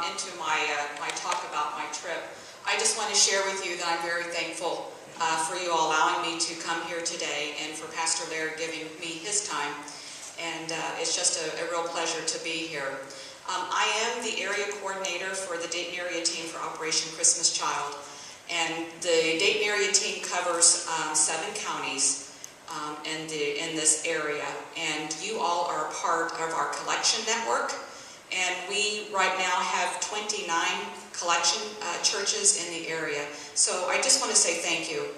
into my talk about my trip, I just want to share with you that I'm very thankful for you all allowing me to come here today, and for Pastor Laird giving me his time. And it's just a real pleasure to be here. I am the area coordinator for the Dayton area team for Operation Christmas Child. And the Dayton area team covers 7 counties in this area. And you all are a part of our collection network. And we right now have 29 collection churches in the area. So I just want to say thank you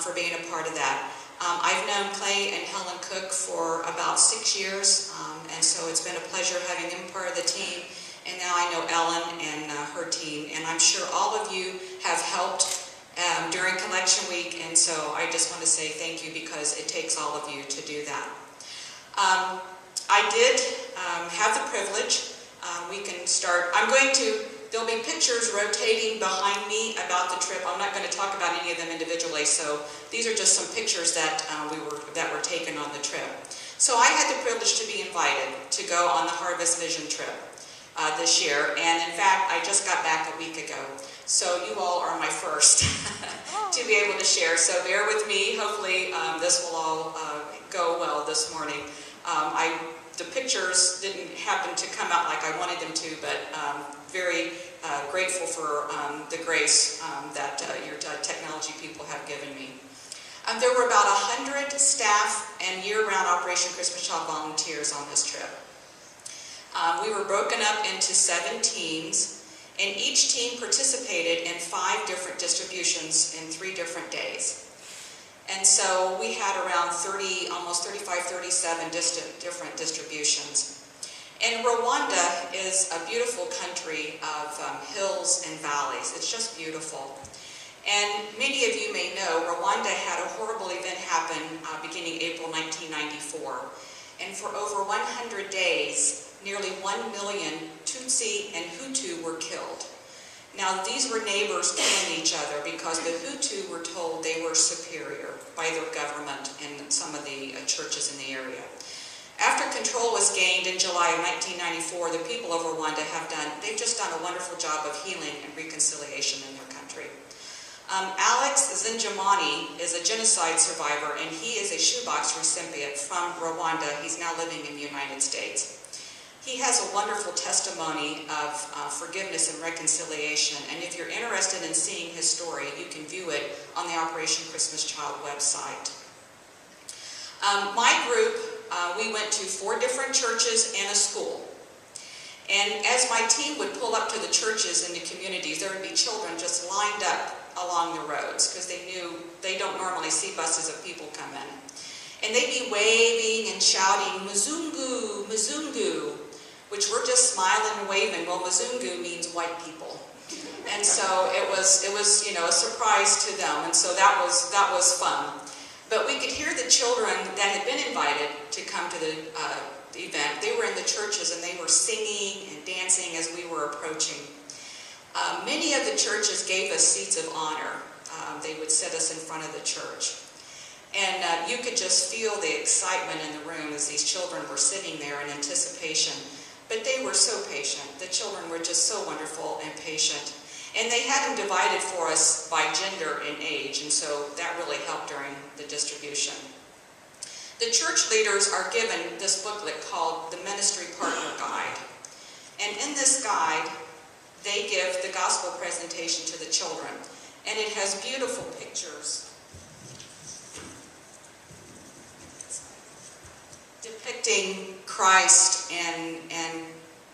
for being a part of that. I've known Clay and Helen Cook for about 6 years, and so it's been a pleasure having them part of the team. And now I know Ellen and her team, and I'm sure all of you have helped during collection week, and so I just want to say thank you, because it takes all of you to do that. I did have the privilege. We can start. There'll be pictures rotating behind me about the trip. I'm not going to talk about any of them individually, so these are just some pictures that were taken on the trip. So I had the privilege to be invited to go on the Harvest Vision trip this year, and in fact, I just got back a week ago. So you all are my first to be able to share. So bear with me. Hopefully this will all go well this morning. The pictures didn't happen to come out like I wanted them to, but very grateful for the grace that your technology people have given me. There were about 100 staff and year-round Operation Christmas Child volunteers on this trip. We were broken up into 7 teams, and each team participated in 5 different distributions in 3 different days. And so we had around 30, almost 35, 37 different distributions. And Rwanda is a beautiful country of hills and valleys. It's just beautiful. And many of you may know, Rwanda had a horrible event happen beginning April 1994. And for over 100 days, nearly 1 million Tutsi and Hutu were killed. Now, these were neighbors killing each other because the Hutu were told they were superior by their government and some of the churches in the area. After control was gained in July of 1994, the people of Rwanda they've just done a wonderful job of healing and reconciliation in their country. Alex Zinjamani is a genocide survivor, and he is a shoebox recipient from Rwanda. He's now living in the United States. He has a wonderful testimony of forgiveness and reconciliation, and if you're interested in seeing his story, you can view it on the Operation Christmas Child website. My group, we went to 4 different churches and a school. And as my team would pull up to the churches in the communities, there would be children just lined up along the roads, because they knew they don't normally see buses of people come in. And they'd be waving and shouting, "Mzungu, Mzungu," which we're just smiling and waving. Well, Mzungu means white people. And so it was a surprise to them, and so that was fun. But we could hear the children that had been invited to come to the event. They were in the churches, and they were singing and dancing as we were approaching. Many of the churches gave us seats of honor. They would sit us in front of the church. And you could just feel the excitement in the room as these children were sitting there in anticipation. But they were so patient. The children were just so wonderful and patient. And they had them divided for us by gender and age, and so that really helped during the distribution. The church leaders are given this booklet called the Ministry Partner Guide. And in this guide, they give the gospel presentation to the children. And it has beautiful pictures depicting Christ and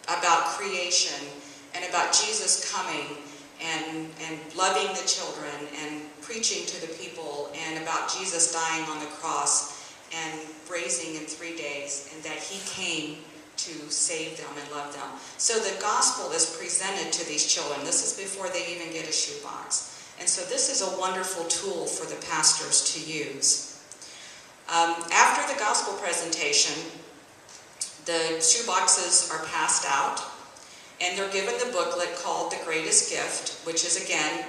about creation and about Jesus coming and loving the children and preaching to the people, and about Jesus dying on the cross and raising in 3 days, and that he came to save them and love them. So the gospel is presented to these children. This is before they even get a shoebox. And so this is a wonderful tool for the pastors to use. After the gospel presentation, the shoeboxes are passed out, and they're given the booklet called The Greatest Gift, which is, again,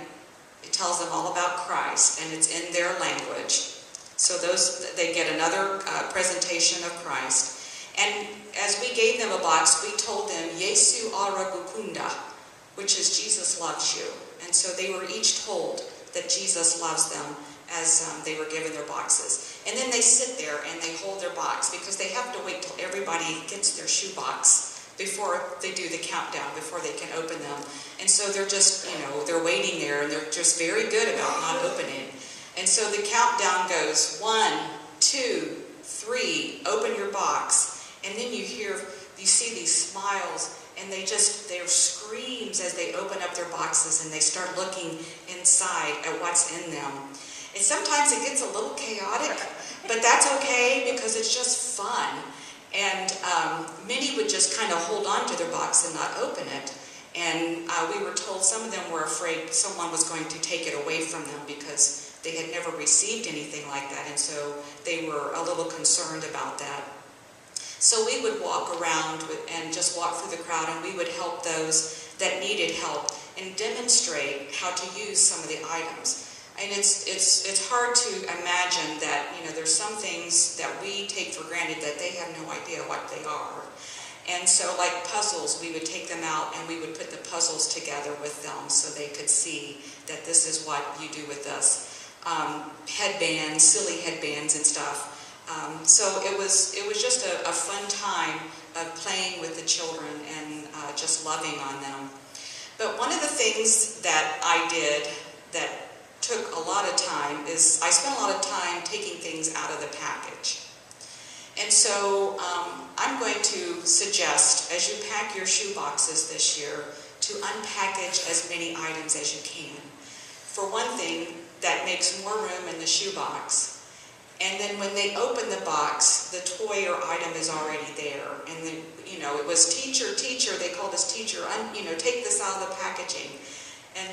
it tells them all about Christ, and it's in their language. So they get another presentation of Christ. And as we gave them a box, we told them, Yesu ara gukunda, which is Jesus loves you. And so they were each told that Jesus loves them as they were given their boxes. And then they sit there and they hold their box because they have to wait till everybody gets their shoe box before they do the countdown, before they can open them. And so they're just, they're waiting there, and they're just very good about not opening. And so the countdown goes 1, 2, 3, open your box. And then you see these smiles, and they're screams as they open up their boxes and they start looking inside at what's in them. And sometimes it gets a little chaotic, but that's okay because it's just fun. And many would just kind of hold on to their box and not open it. And we were told some of them were afraid someone was going to take it away from them because they had never received anything like that. And so they were a little concerned about that. So we would walk around and just walk through the crowd, and we would help those that needed help and demonstrate how to use some of the items. And it's hard to imagine that, there's some things that we take for granted that they have no idea what they are. And so like puzzles, we would take them out and we would put the puzzles together with them so they could see that this is what you do with us. Headbands, silly headbands and stuff. So it was just a fun time of playing with the children and just loving on them. But one of the things that I did that took a lot of time is I spent a lot of time taking things out of the package. And so I'm going to suggest, as you pack your shoe boxes this year, to unpackage as many items as you can. For one thing, that makes more room in the shoe box. And then when they open the box, the toy or item is already there. And then, it was teacher, they called us teacher, take this out of the packaging. And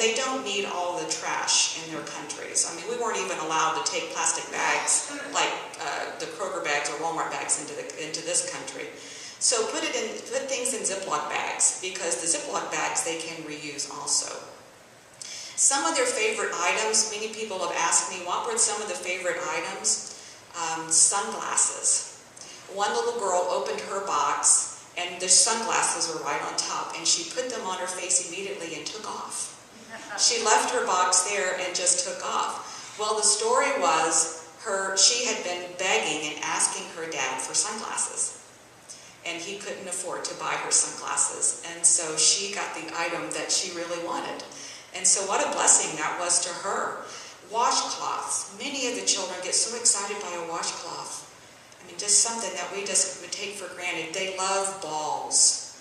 they don't need all the trash in their countries. I mean, we weren't even allowed to take plastic bags like the Kroger bags or Walmart bags into this country. So put things in Ziploc bags, because the Ziploc bags they can reuse also. Some of their favorite items, many people have asked me, what were some of the favorite items? Sunglasses. One little girl opened her box, and the sunglasses were right on top, and she put them on her face immediately and took off. She left her box there and just took off. Well, the story was she had been begging and asking her dad for sunglasses, and he couldn't afford to buy her sunglasses, and so she got the item that she really wanted. And so what a blessing that was to her. Washcloths. Many of the children get so excited by a washcloth. I mean, just something that we just would take for granted. They love balls.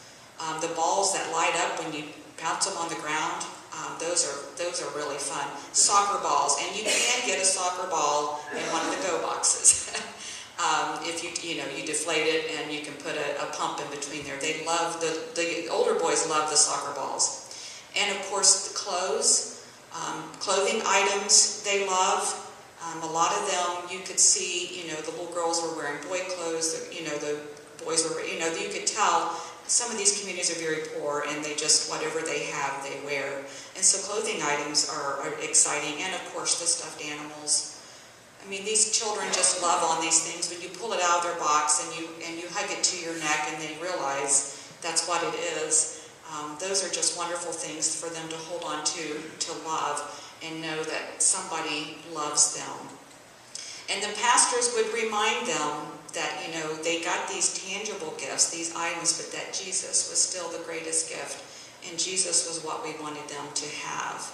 The balls that light up when you bounce them on the ground, those are really fun. Soccer balls, and you can get a soccer ball in one of the go boxes. If you deflate it and you can put a pump in between there. They love, the older boys love the soccer balls. And of course the clothing items they love. A lot of them you could see, the little girls were wearing boy clothes, the boys were, you could tell some of these communities are very poor and they just, whatever they have, they wear. And so clothing items are exciting, and of course the stuffed animals. I mean, these children just love on these things. When you pull it out of their box and you hug it to your neck and they realize that's what it is. Those are just wonderful things for them to hold on to love, and know that somebody loves them. And the pastors would remind them that, they got these tangible gifts, these items, but that Jesus was still the greatest gift, and Jesus was what we wanted them to have.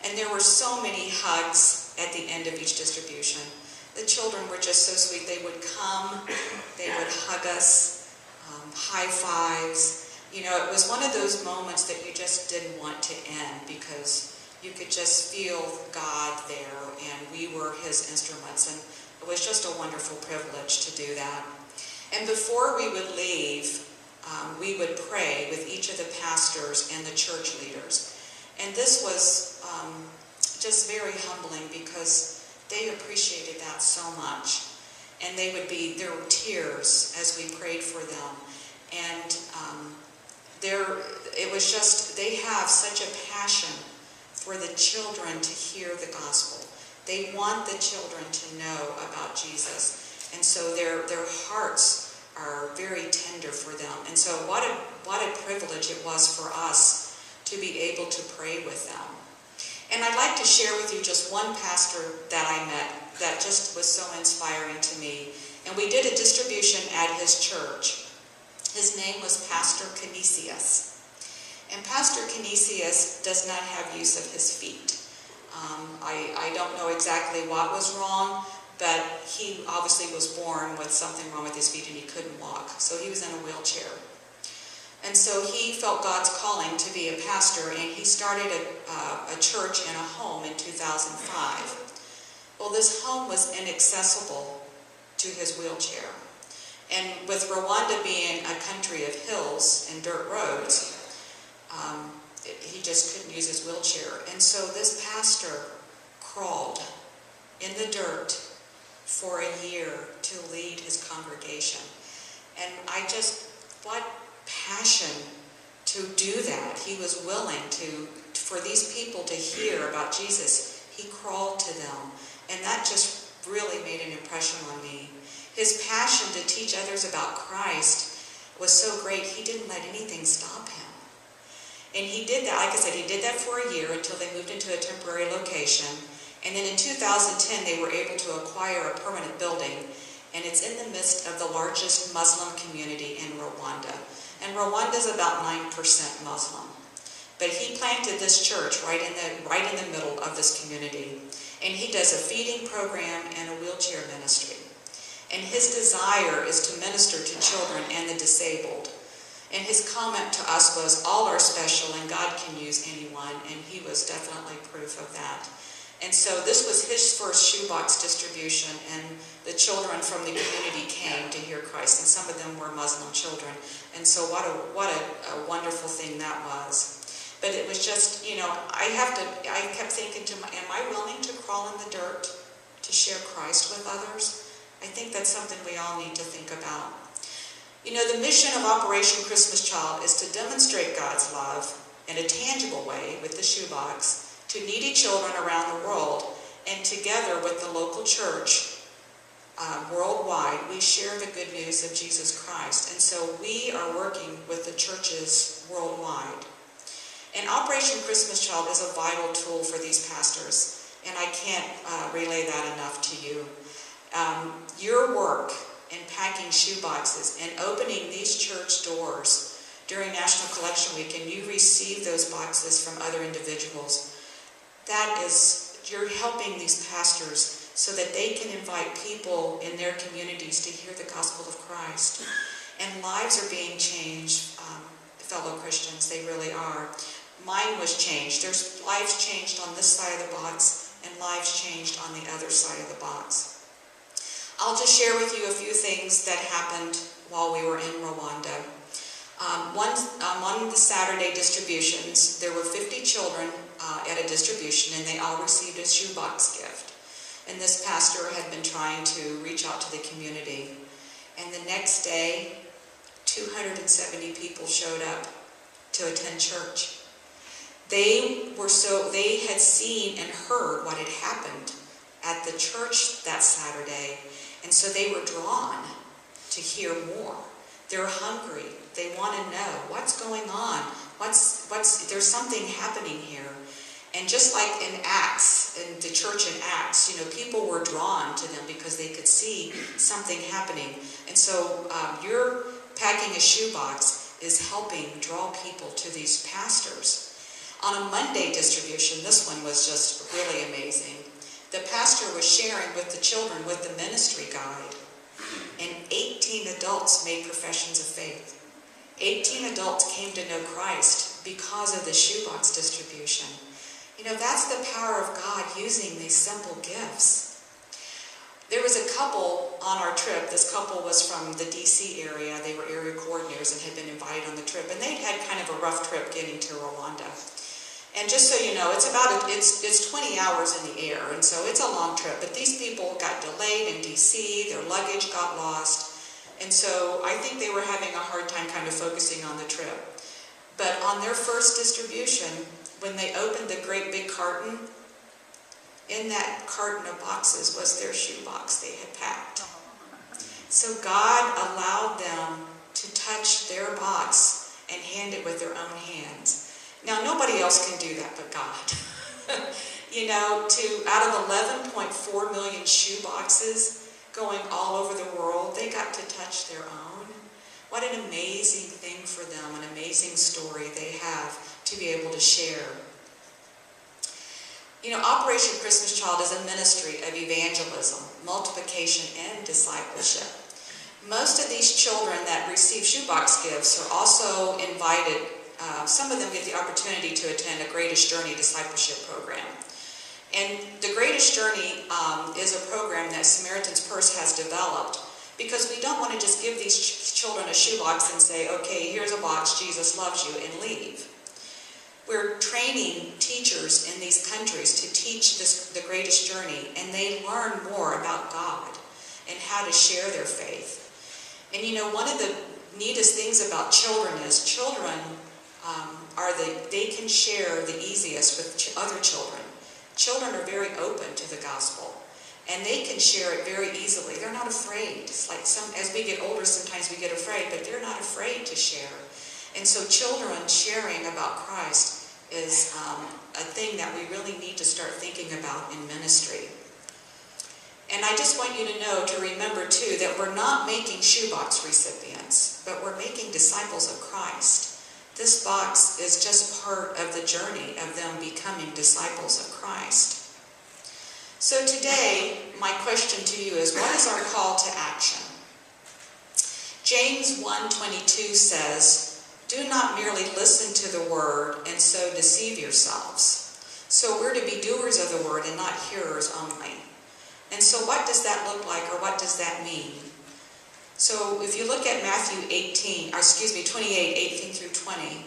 And there were so many hugs at the end of each distribution. The children were just so sweet. They would come, they would hug us, high fives. It was one of those moments that you just didn't want to end, because you could just feel God there, and we were His instruments, and it was just a wonderful privilege to do that. And before we would leave, we would pray with each of the pastors and the church leaders. And this was just very humbling, because they appreciated that so much. And there were tears as we prayed for them. And it was just, they have such a passion for the children to hear the gospel. They want the children to know about Jesus. And so their hearts are very tender for them. And so what a privilege it was for us to be able to pray with them. And I'd like to share with you just one pastor that I met that just was so inspiring to me. And we did a distribution at his church. His name was Pastor Canisius. And Pastor Canisius does not have use of his feet. I don't know exactly what was wrong, but he obviously was born with something wrong with his feet and he couldn't walk. So he was in a wheelchair. And so he felt God's calling to be a pastor, and he started a church in a home in 2005. Well, this home was inaccessible to his wheelchair. And with Rwanda being a country of hills and dirt roads, he just couldn't use his wheelchair. And so this pastor crawled in the dirt for a year to lead his congregation. And what passion to do that. He was willing for these people to hear about Jesus. He crawled to them. And that just really made an impression on me. His passion to teach others about Christ was so great, he didn't let anything stop him. And he did that, like I said, he did that for a year until they moved into a temporary location. And then in 2010, they were able to acquire a permanent building. And it's in the midst of the largest Muslim community in Rwanda. And Rwanda is about 9% Muslim. But he planted this church right in the middle of this community. And he does a feeding program and a wheelchair ministry. And his desire is to minister to children and the disabled. And his comment to us was, all are special and God can use anyone. And he was definitely proof of that. And so this was his first shoebox distribution, and the children from the community came to hear Christ, and some of them were Muslim children. And so what a wonderful thing that was. But it was just, I kept thinking am I willing to crawl in the dirt to share Christ with others? I think that's something we all need to think about. The mission of Operation Christmas Child is to demonstrate God's love in a tangible way with the shoebox to needy children around the world, and together with the local church worldwide, we share the good news of Jesus Christ. And so we are working with the churches worldwide. And Operation Christmas Child is a vital tool for these pastors, and I can't relay that enough to you. Your work in packing shoeboxes and opening these church doors during National Collection Week, and you receive those boxes from other individuals, you're helping these pastors so that they can invite people in their communities to hear the gospel of Christ. And lives are being changed, fellow Christians, they really are. Mine was changed. There's lives changed on this side of the box and lives changed on the other side of the box. I'll just share with you a few things that happened while we were in Rwanda. On the Saturday distributions, there were 50 children at a distribution, and they all received a shoebox gift. And this pastor had been trying to reach out to the community. And the next day, 270 people showed up to attend church. They had seen and heard what had happened at the church that Saturday, and so they were drawn to hear more. They're hungry. They want to know what's going on. There's something happening here. And just like in Acts, in the church in Acts, people were drawn to them because they could see something happening. And so your packing a shoebox is helping draw people to these pastors. On a Monday distribution, this one was just really amazing. The pastor was sharing with the children with the ministry guide, and 18 adults made professions of faith. 18 adults came to know Christ because of the shoebox distribution. That's the power of God using these simple gifts. There was a couple on our trip. This couple was from the D.C. area. They were area coordinators and had been invited on the trip, and they'd had kind of a rough trip getting to Rwanda. And just so you know, it's 20 hours in the air, and so it's a long trip. But these people got delayed in D.C., their luggage got lost, and so I think they were having a hard time kind of focusing on the trip. But on their first distribution, when they opened the great big carton, in that carton of boxes was their shoebox they had packed. So God allowed them to touch their box and hand it with their own hands. Now, nobody else can do that but God. You know, out of 11.4 million shoe boxes going all over the world, they got to touch their own. What an amazing thing for them, an amazing story they have to be able to share. You know, Operation Christmas Child is a ministry of evangelism, multiplication, and discipleship. Most of these children that receive shoebox gifts are also invited. Some of them get the opportunity to attend a Greatest Journey discipleship program. And the Greatest Journey is a program that Samaritan's Purse has developed because we don't want to just give these children a shoebox and say, okay, here's a box, Jesus loves you, and leave. We're training teachers in these countries to teach the Greatest Journey, and they learn more about God and how to share their faith. And you know, one of the neatest things about children is children they can share the easiest with other children. Children are very open to the gospel, and they can share it very easily. They're not afraid. It's like as we get older, sometimes we get afraid, but they're not afraid to share. And so children sharing about Christ is a thing that we really need to start thinking about in ministry. And I just want you to know, to remember too, that we're not making shoebox recipients, but we're making disciples of Christ. This box is just part of the journey of them becoming disciples of Christ. So today, my question to you is, what is our call to action? James 1:22 says, "Do not merely listen to the word and so deceive yourselves." So we're to be doers of the word and not hearers only. And so what does that look like, or what does that mean? So if you look at Matthew 28:18 through 20,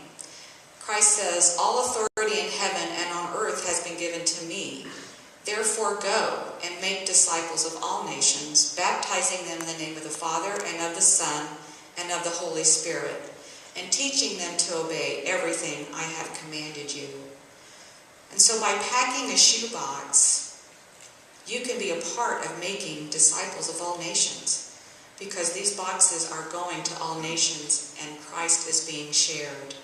Christ says, "All authority in heaven and on earth has been given to me. Therefore go and make disciples of all nations, baptizing them in the name of the Father and of the Son and of the Holy Spirit, and teaching them to obey everything I have commanded you." And so by packing a shoebox, you can be a part of making disciples of all nations, because these boxes are going to all nations and Christ is being shared.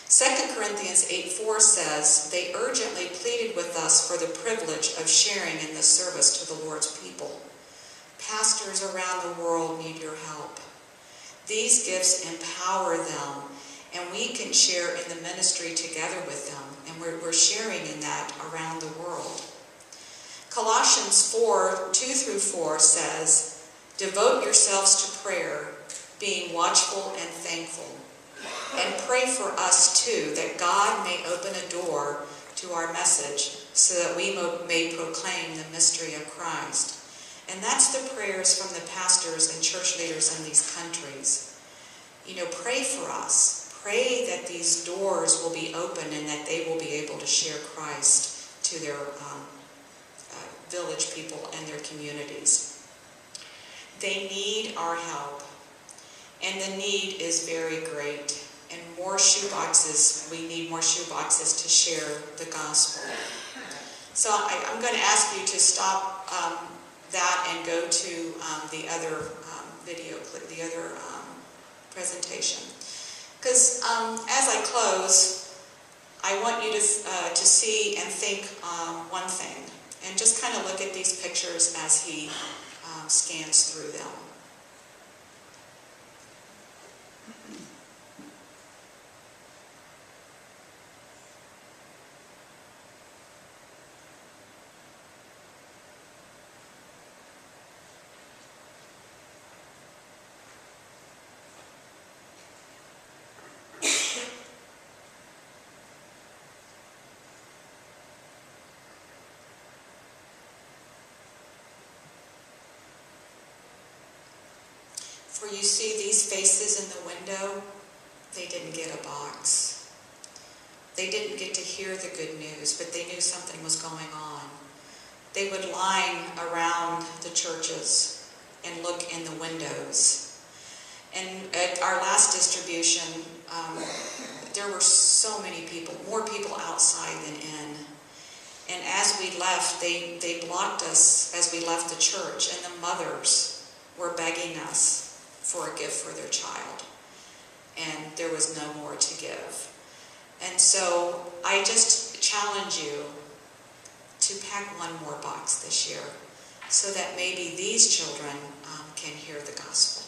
2 Corinthians 8:4 says, "They urgently pleaded with us for the privilege of sharing in the service to the Lord's people. Pastors around the world need your help." These gifts empower them, and we can share in the ministry together with them, and we're sharing in that around the world. Colossians 4:2 through 4 says, "Devote yourselves to prayer, being watchful and thankful. And pray for us too, that God may open a door to our message, so that we may proclaim the mystery of Christ." And that's the prayers from the pastors and church leaders in these countries. You know, pray for us. Pray that these doors will be open and that they will be able to share Christ to their village people and their communities. They need our help, and the need is very great. And more shoeboxes, we need more shoeboxes to share the gospel. So I'm going to ask you to stop that and go to the other video clip, the other presentation. Because as I close, I want you to see and think one thing, and just kind of look at these pictures as he scans through them. For you see these faces in the window, they didn't get a box. They didn't get to hear the good news, but they knew something was going on. They would line around the churches and look in the windows. And at our last distribution, there were so many people, more people outside than in. And as we left, they blocked us as we left the church, and the mothers were begging us for a gift for their child, and there was no more to give. And so I just challenge you to pack one more box this year so that maybe these children can hear the gospel.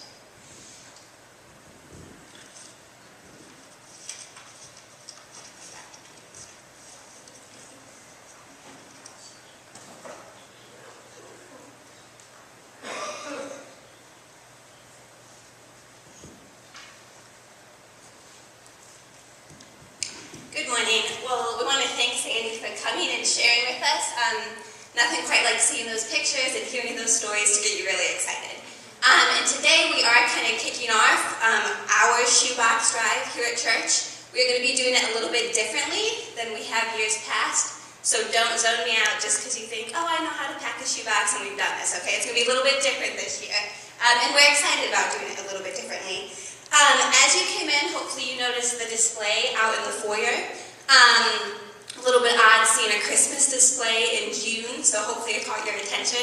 Good morning. Well, we want to thank Sandy for coming and sharing with us. Nothing quite like seeing those pictures and hearing those stories to get you really excited. And today we are kind of kicking off our shoebox drive here at church. We're going to be doing it a little bit differently than we have years past. So don't zone me out just because you think, oh, I know how to pack a shoebox and we've done this. Okay, it's going to be a little bit different this year. And we're excited about doing it a little bit differently. As you came in, hopefully you noticed the display out in the foyer. A little bit odd seeing a Christmas display in June, so hopefully it caught your attention.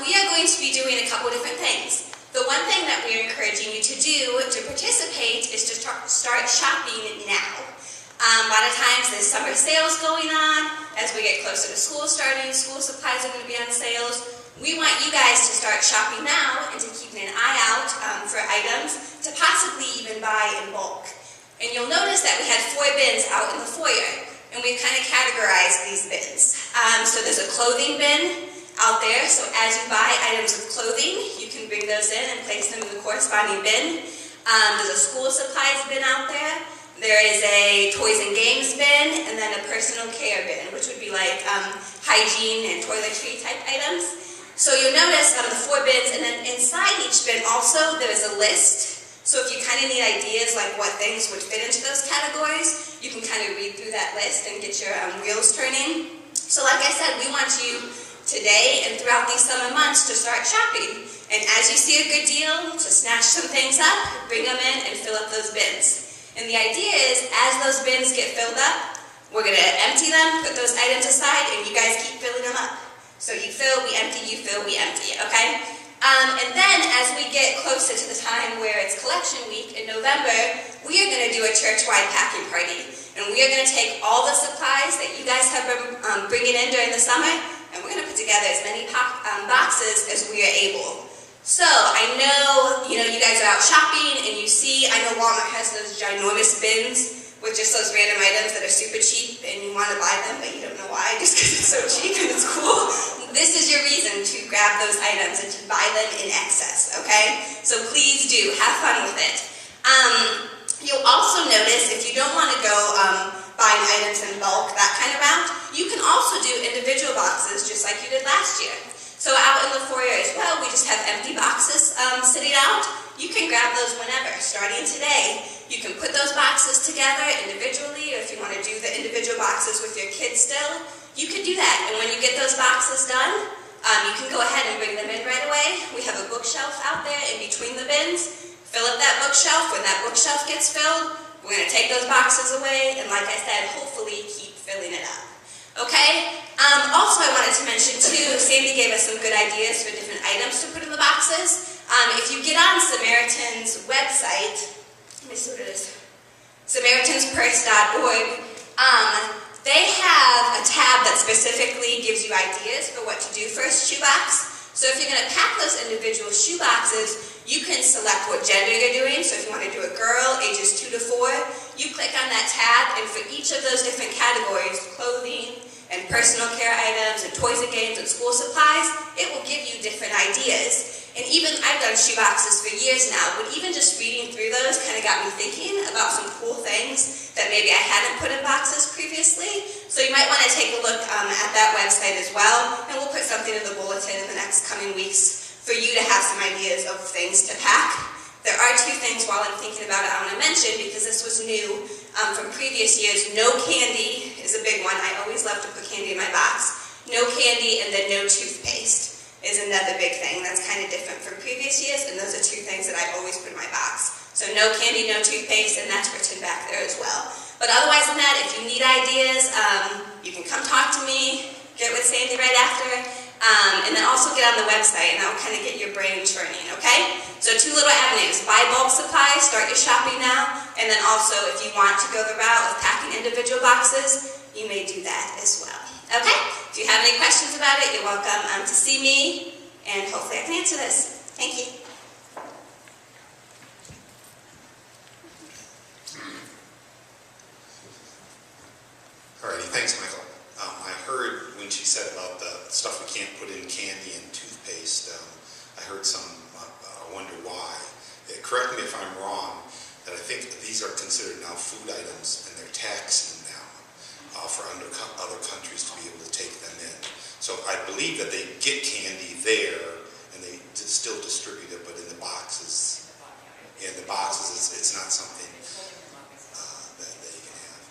We are going to be doing a couple different things. The one thing that we're encouraging you to do to participate is to start shopping now. A lot of times there's summer sales going on. As we get closer to school starting, school supplies are going to be on sales. We want you guys to start shopping now and to keep an eye out for items to possibly even buy in bulk. And you'll notice that we had 4 bins out in the foyer, and we've kind of categorized these bins. So there's a clothing bin out there, so as you buy items of clothing, you can bring those in and place them in the corresponding bin. There's a school supplies bin out there. There is a toys and games bin, and then a personal care bin, which would be like hygiene and toiletry type items. So you'll notice the 4 bins, and then inside each bin also there's a list. So if you kind of need ideas like what things would fit into those categories, you can kind of read through that list and get your wheels turning. So like I said, we want you today and throughout these summer months to start shopping. And as you see a good deal, to snatch some things up, bring them in and fill up those bins. And the idea is, as those bins get filled up, we're going to empty them, put those items aside, and you guys keep filling them up. So you fill, we empty, you fill, we empty, okay? And then as we get closer to the time where it's collection week in November, we are going to do a church-wide packing party. And we are going to take all the supplies that you guys have been bringing in during the summer, and we're going to put together as many boxes as we are able. So I know, you guys are out shopping and you see, I know Walmart has those ginormous bins with just those random items that are super cheap and you want to buy them, but you don't know why, just because it's so cheap and it's cool. This is your reason to grab those items and to buy them in excess, okay? So please do, have fun with it. You'll also notice, if you don't want to go buying items in bulk, that kind of route, you can also do individual boxes just like you did last year. So out in the foyer as well, we just have empty boxes sitting out. You can grab those whenever, starting today. You can put those boxes together individually, or if you want to do the individual boxes with your kids still, you can do that. And when you get those boxes done, you can go ahead and bring them in right away. We have a bookshelf out there in between the bins. Fill up that bookshelf. When that bookshelf gets filled, we're going to take those boxes away, and like I said, hopefully keep filling it up. Okay? Also, I wanted to mention too, Sandy gave us some good ideas for different items to put in the boxes. If you get on Samaritan's website, let me see what it is, SamaritansPurse.org, they have a tab that specifically gives you ideas for what to do for a shoebox. So if you're going to pack those individual shoeboxes, you can select what gender you're doing. So if you want to do a girl, ages 2 to 4, you click on that tab, and for each of those different categories, clothing and personal care items and toys and games and school supplies, it will give you different ideas. And even, I've done shoeboxes for years now, but even just reading through those kind of got me thinking about some cool things that maybe I hadn't put in boxes previously. So you might want to take a look at that website as well, and we'll put something in the bulletin in the next coming weeks for you to have some ideas of things to pack. There are 2 things while I'm thinking about it I want to mention, because this was new from previous years. No candy is a big one. I always love to put candy in my box. No candy, and then no toothpaste is another big thing. That's kind of different from previous years, and those are 2 things that I always put in my box. So no candy, no toothpaste, and that's written back there as well. But otherwise than that, if you need ideas, you can come talk to me, get with Sandy right after. And then also get on the website, and that will kind of get your brain churning, okay? So 2 little avenues. Buy bulk supplies, start your shopping now, and then also if you want to go the route of packing individual boxes, you may do that as well. Okay? If you have any questions about it, you're welcome to see me, and hopefully I can answer this. Thank you. Alrighty, thanks, Michael. I heard when she said about the stuff we can't put in candy and toothpaste, I heard some wonder why. Correct me if I'm wrong, that I think these are considered now food items and they're taxing them for other countries to be able to take them in. So I believe that they get candy there and they still distribute it, but in the boxes, it's not something that they can have.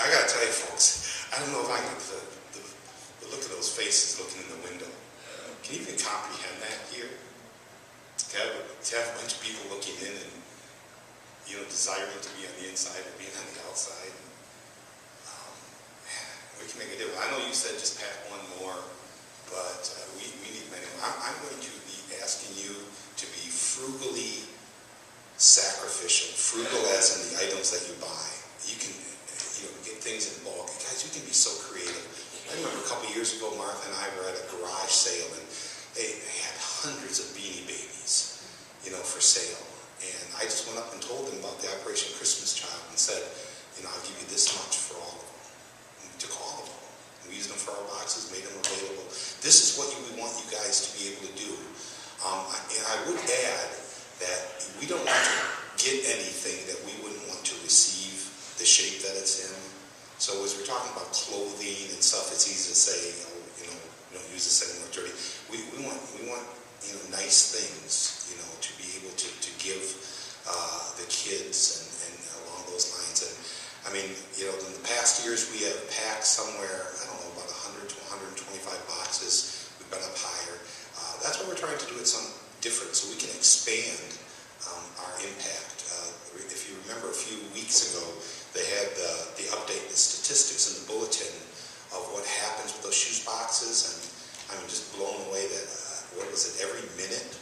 I gotta tell you folks, I don't know if I can, the look of those faces looking in the window, can you even comprehend that here? To have a bunch of people looking in and, desiring to be on the inside and being on the outside. We can make a deal. I know you said just pack one more, but we need many more. I'm going to be asking you to be frugally sacrificial. Frugal as in the items that you buy. You can get things in bulk. Guys, you can be so creative. I remember a couple years ago, Martha and I were at a garage sale, and they had hundreds of Beanie Babies, for sale. And I just went up and told them about the Operation Christmas Child and said, I'll give you this much for all of them. And we took all of them. We used them for our boxes, made them available. This is what we want you guys to be able to do. And I would add that we don't want to get anything that we wouldn't want to receive the shape that it's in. So as we're talking about clothing and stuff, it's easy to say, don't use this anymore, dirty. We want nice things, to be able to give the kids and along those lines. And I mean, in the past years we have packed somewhere, I don't know, about 100 to 125 boxes. We've been up higher. That's why we're trying to do it something different so we can expand our impact. If you remember a few weeks ago, they had the update, the statistics in the bulletin of what happens with those shoes boxes, and I'm just blown away that, every minute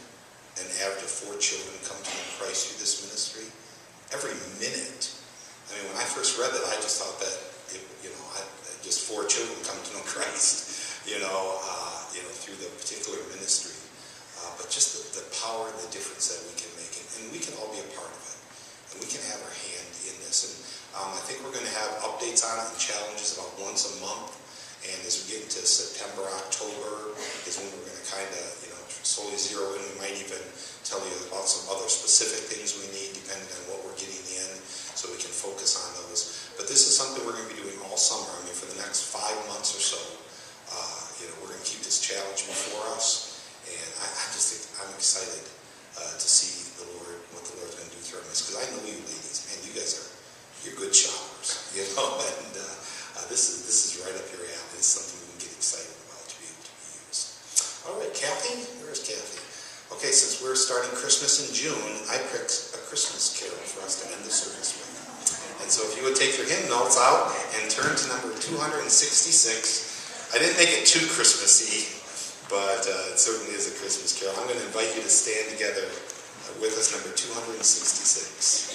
an average of 4 children come to know Christ through this ministry? Every minute. I mean, when I first read that, I just thought that, just 4 children come to know Christ, through the particular ministry. But just the power and the difference that we can make, and we can all be a part of it. And we can have our hand in this. And I think we're going to have updates on it and challenges about once a month. And as we get into September, October is when we're going to kind of, slowly zero in. We might even tell you about some other specific things we need depending on what we're getting in so we can focus on those. But this is something we're going to be doing all summer. I mean, for the next 5 months or so, we're going to keep this challenge before us. And I just think I'm excited to see what the Lord's going to do through us. Because I know you ladies, man, you guys you're good shoppers, and this is right up your alley. It's something we can get excited about to be able to be used. All right, Kathy, where's Kathy? Okay, since we're starting Christmas in June, I picked a Christmas carol for us to end the service with. And so if you would take your hymn notes out and turn to number 266. I didn't make it too Christmassy, but it certainly is a Christmas carol. I'm going to invite you to stand together with us, number 266.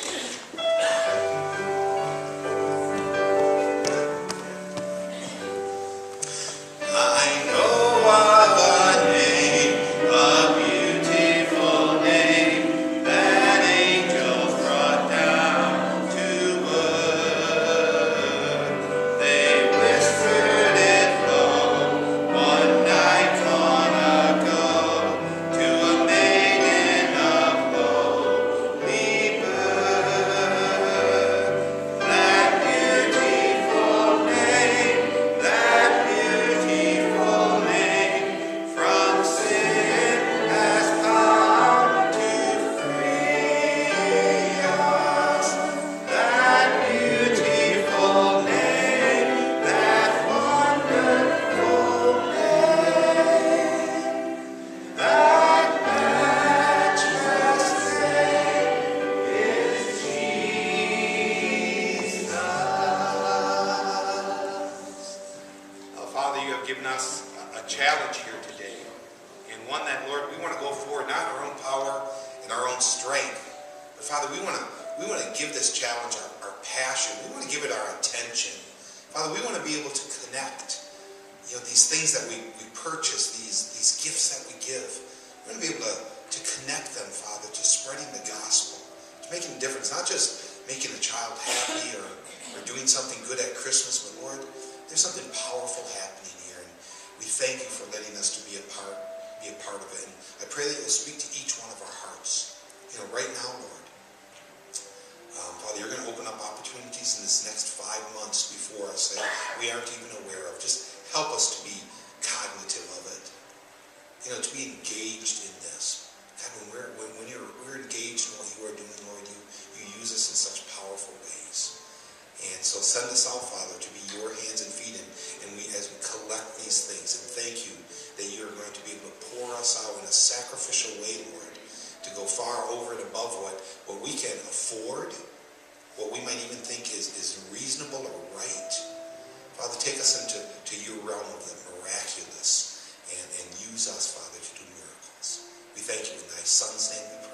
challenge here today. And one that, Lord, we want to go forward, not in our own power and our own strength. But Father, we want to give this challenge our passion. We want to give it our attention. Father, we want to be able to connect, these things that we purchase, these gifts that we give. We want to be able to connect them, Father, to spreading the gospel, to making a difference, not just making a child happy or doing something good at Christmas, but Lord, there's something powerful happening here, and we thank you for letting us to be a part of it. And I pray that you'll speak to each one of our hearts, right now, Lord. Father, you're going to open up opportunities in this next 5 months before us that we aren't even aware of. Just help us to be cognitive of it, to be engaged in this. God, when we're engaged in what you are doing, Lord, you use us in such powerful ways. And so send us out, Father, to be your hands and feet, and as we collect these things. And thank you that you're going to be able to pour us out in a sacrificial way, Lord, to go far over and above what we can afford, what we might even think is reasonable or right. Father, take us into your realm of the miraculous and use us, Father, to do miracles. We thank you in thy Son's name we pray.